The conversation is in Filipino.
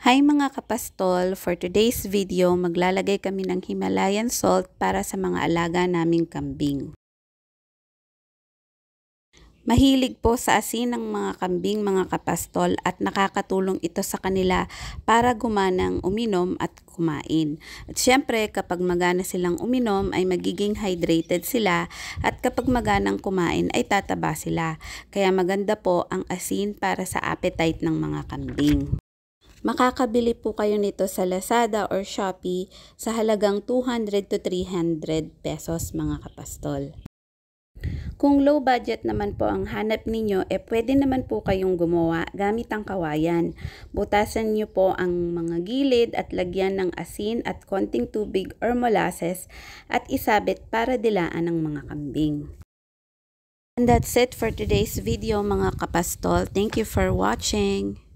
Hi mga kapastol! For today's video, maglalagay kami ng Himalayan salt para sa mga alaga naming kambing. Mahilig po sa asin ng mga kambing mga kapastol at nakakatulong ito sa kanila para gumanang uminom at kumain. At syempre kapag magana silang uminom ay magiging hydrated sila at kapag maganang kumain ay tataba sila. Kaya maganda po ang asin para sa appetite ng mga kambing. Makakabili po kayo nito sa Lazada or Shopee sa halagang 200 to 300 pesos mga kapastol. Kung low budget naman po ang hanap ninyo, pwede naman po kayong gumawa gamit ang kawayan. Butasan nyo po ang mga gilid at lagyan ng asin at konting tubig or molasses at isabit para dilaan ng mga kambing. And that's it for today's video mga kapastol. Thank you for watching.